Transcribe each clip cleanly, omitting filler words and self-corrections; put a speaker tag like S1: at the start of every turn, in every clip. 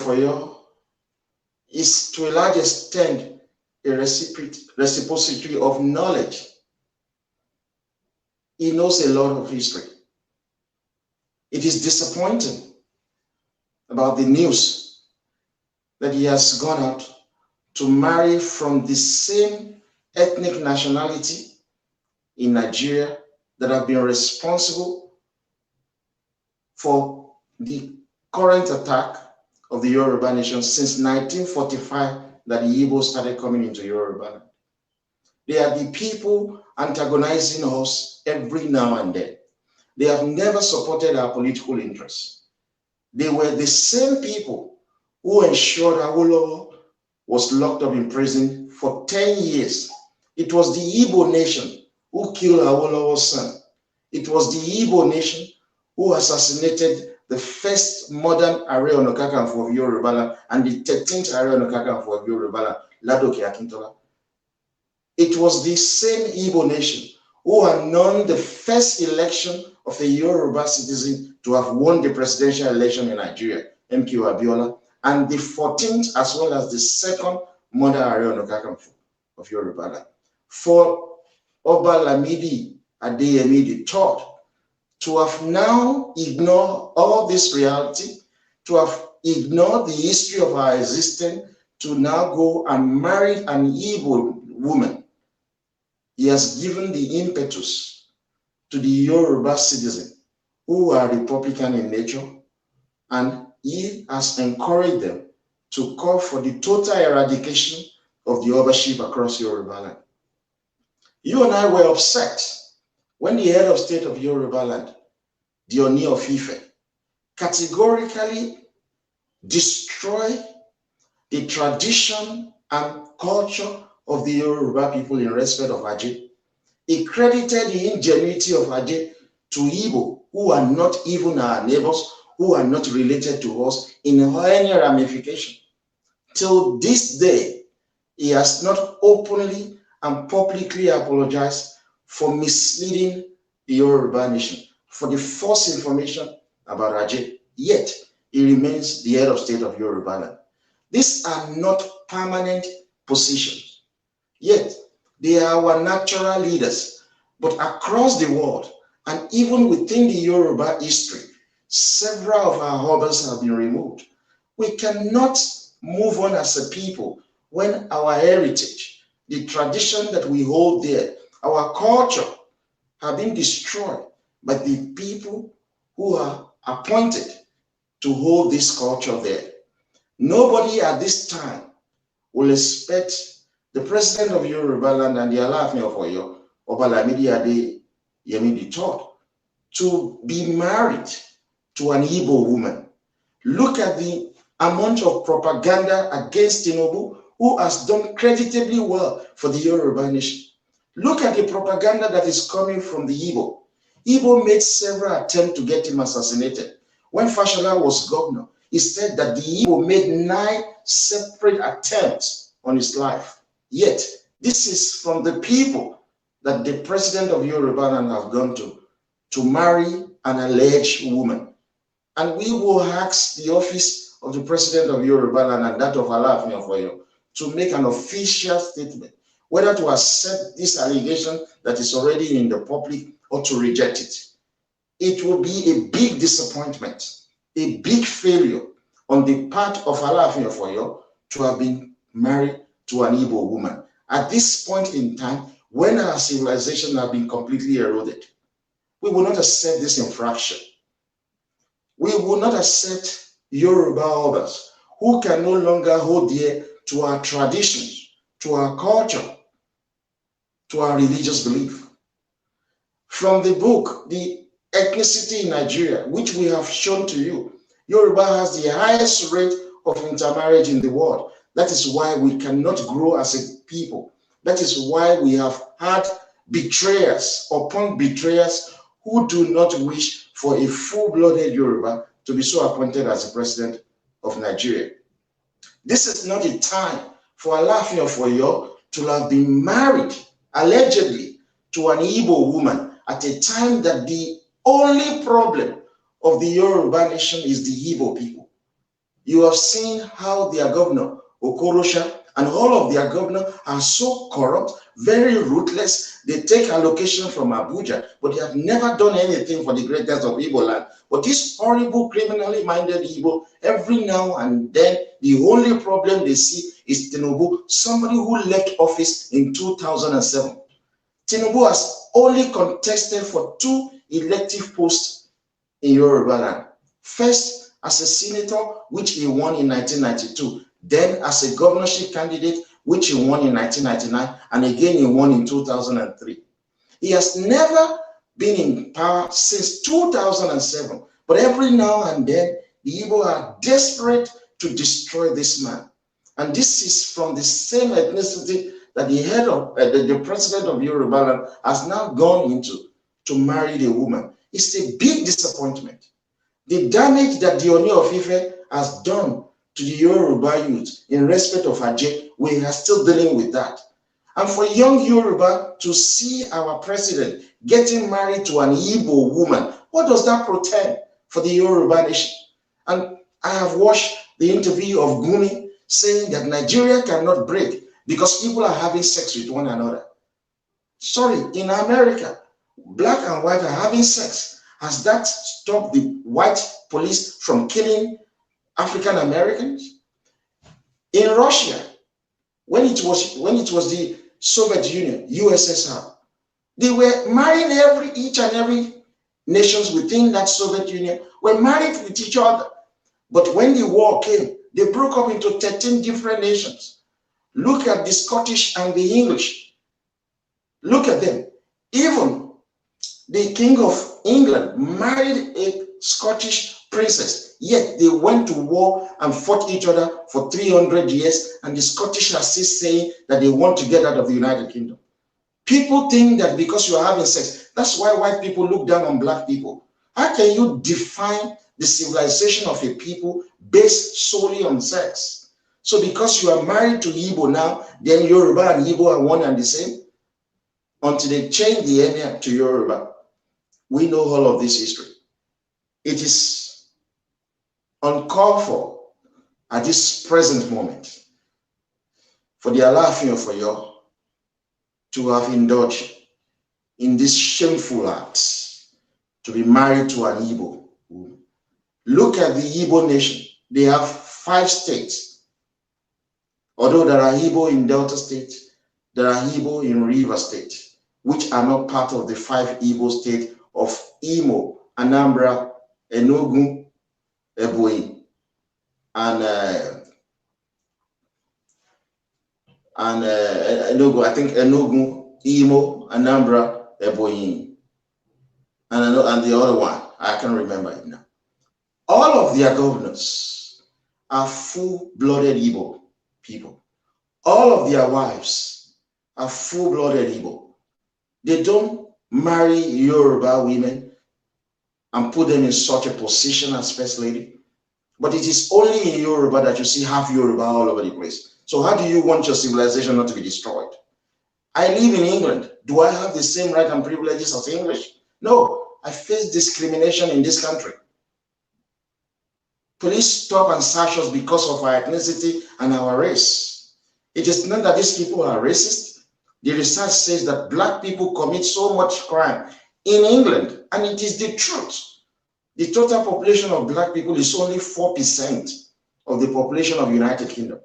S1: Oyo is to a large extent a reciprocity of knowledge. He knows a lot of history. It is disappointing about the news that he has gone out to marry from the same ethnic nationality in Nigeria that have been responsible for the current attack of the Yoruba nation since 1945 that the Igbo started coming into Yorubaland. They are the people antagonizing us every now and then. They have never supported our political interests. They were the same people who ensured Awolowo was locked up in prison for 10 years. It was the Igbo nation who killed Awolowo's son. It was the Igbo nation who assassinated the first modern Ààrẹ Ọ̀nà Kakanfò of Yorubaland and the 13th Ààrẹ Ọ̀nà Kakanfò of Yorubaland, Ládòkè Akíntọ́lá. It was the same Igbo nation who announced the first election of a Yoruba citizen to have won the presidential election in Nigeria, MK Abiola, and the 14th as well as the second modern Ààrẹ Ọ̀nà Kakanfò of Yorubaland. For Oba Adeyeye III to have now ignored all this reality, to have ignored the history of our existence, to now go and marry an Igbo woman, he has given the impetus to the Yoruba citizen who are Republican in nature, and he has encouraged them to call for the total eradication of the Obaship across Yorubaland. You and I were upset when the head of state of Yorubaland, the Ooni of Ife, categorically destroyed the tradition and culture of the Yoruba people in respect of Ajay. He credited the ingenuity of Ajay to Igbo, who are not even our neighbors, who are not related to us in any ramification. Till this day, he has not openly and publicly apologized for misleading the Yoruba nation, for the false information about Ajay. Yet, he remains the head of state of Yorubaland. These are not permanent positions. Yet, they are our natural leaders. But across the world, and even within the Yoruba history, several of our obas have been removed. We cannot move on as a people when our heritage, the tradition that we hold there, our culture, have been destroyed by the people who are appointed to hold this culture there. Nobody at this time will expect the president of Yorubaland and the Alaafin of Oyo, Oba Adeyeye III, to be married to an Igbo woman. Look at the amount of propaganda against Tinubu, who has done creditably well for the Yoruba nation. Look at the propaganda that is coming from the Igbo. Igbo made several attempts to get him assassinated. When Fashola was governor, he said that the Igbo made 9 separate attempts on his life. Yet, this is from the people that the president of Yorubaland have gone to marry an alleged woman. And we will ask the office of the president of Yorubaland and that of Alaafin of Oyo to make an official statement, whether to accept this allegation that is already in the public or to reject it. It will be a big disappointment, a big failure on the part of Alaafin of Oyo to have been married to an Igbo woman. At this point in time, when our civilization has been completely eroded, we will not accept this infraction. We will not accept Yoruba obas who can no longer hold dear to our traditions, to our culture, to our religious belief. From the book, The Ethnicity in Nigeria, which we have shown to you, Yoruba has the highest rate of intermarriage in the world. That is why we cannot grow as a people. That is why we have had betrayers upon betrayers who do not wish for a full-blooded Yoruba to be so appointed as the president of Nigeria. This is not a time for Alaafin of Oyo to have been married, allegedly, to an Igbo woman at a time that the only problem of the Yoruba nation is the Igbo people. You have seen how their governor, Okorosha, and all of their governors are so corrupt, very ruthless. They take allocation from Abuja, but they have never done anything for the greatness of Igbo land. But this horrible, criminally minded Igbo, every now and then, the only problem they see is Tinubu, somebody who left office in 2007. Tinubu has only contested for 2 elective posts in Yorubaland. First, as a senator, which he won in 1992. Then as a governorship candidate, which he won in 1999, and again he won in 2003. He has never been in power since 2007, but every now and then, the Igbo are desperate to destroy this man. And this is from the same ethnicity that the head of, the president of Yorubaland has now gone into to marry the woman. It's a big disappointment. The damage that the Ooni of Ife has done to the Yoruba youth in respect of Ajay, we are still dealing with that. And for young Yoruba to see our president getting married to an Igbo woman, what does that portend for the Yoruba nation? And I have watched the interview of Gumi saying that Nigeria cannot break because people are having sex with one another. Sorry, in America, black and white are having sex. Has that stopped the white police from killing African Americans? In Russia, when it was the Soviet Union, USSR, they were marrying each and every nations within that Soviet Union were married with each other. But when the war came, they broke up into 13 different nations. Look at the Scottish and the English. Look at them. Even the King of England married a Scottish princess, yet they went to war and fought each other for 300 years, and the Scottish are still saying that they want to get out of the United Kingdom. People think that because you are having sex, that's why white people look down on black people. How can you define the civilization of a people based solely on sex? So because you are married to Igbo now, then Yoruba and Igbo are one and the same? Until they change the emir to Yoruba. We know all of this history. It is uncalled for at this present moment for the Alaafin of Oyo to have indulged in this shameful act, to be married to an Igbo woman. Look at the Igbo nation. They have 5 states. Although there are Igbo in Delta State, there are Igbo in River State, which are not part of the 5 Igbo states of Imo, Anambra, Enugu, Ebonyi, and Enugu. I think Enugu, Imo, Anambra, Ebonyi, and the other one, I can't remember it now. All of their governors are full-blooded Igbo people. All of their wives are full-blooded Igbo. They don't marry Yoruba women and put them in such a position as first lady. But it is only in Yoruba that you see half Yoruba all over the place. So how do you want your civilization not to be destroyed? I live in England. Do I have the same right and privileges as English? No, I face discrimination in this country. Police stop and search us because of our ethnicity and our race. It is not that these people are racist. The research says that black people commit so much crime in England, and it is the truth. The total population of black people is only 4% of the population of the United Kingdom.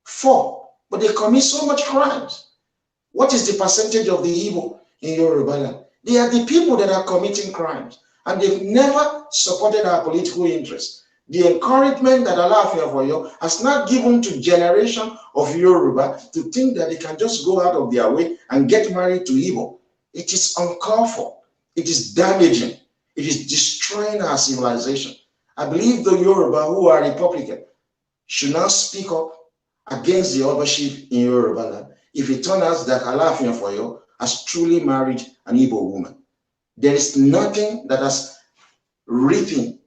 S1: 4, but they commit so much crimes. What is the percentage of the Igbo in Yorubaland? They are the people that are committing crimes, and they've never supported our political interests. The encouragement that Alaafin of Oyo has not given to generation of Yoruba to think that they can just go out of their way and get married to Igbo. It is uncalled for. It is damaging. It is destroying our civilization. I believe the Yoruba who are Republican should now speak up against the Obaship in Yorubaland if it turns out that Alaafin of Oyo has truly married an Igbo woman. There is nothing that has written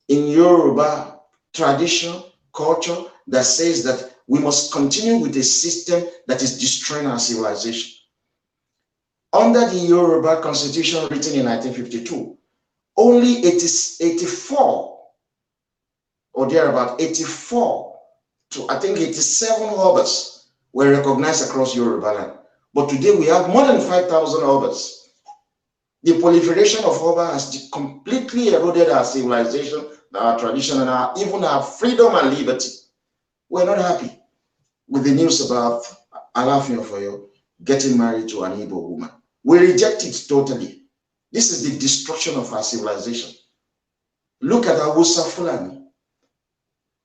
S1: in Yoruba tradition, culture, that says that we must continue with a system that is destroying our civilization. Under the Yoruba constitution written in 1952, only 84 or there are about 84 to I think 87 obas were recognized across Yorubaland. But today we have more than 5,000 obas. The proliferation of Oba has completely eroded our civilization, our tradition, and even our freedom and liberty. We're not happy with the news about Alaafin of Oyo getting married to an Igbo woman. We reject it totally. This is the destruction of our civilization. Look at Hausa Fulani.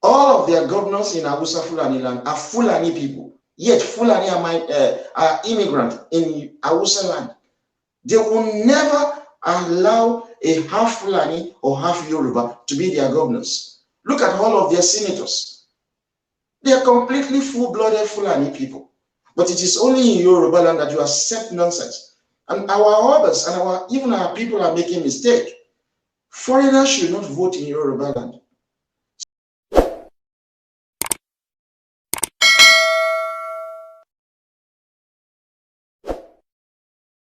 S1: All of their governors in Hausa Fulani land are Fulani people. Yet Fulani are immigrants in Hausa land. They will never allow a half Fulani or half Yoruba to be their governors. Look at all of their senators. They are completely full-blooded Fulani people. But it is only in Yorubaland that you accept nonsense. And our others and even our people are making mistakes. Foreigners should not vote in Yorubaland.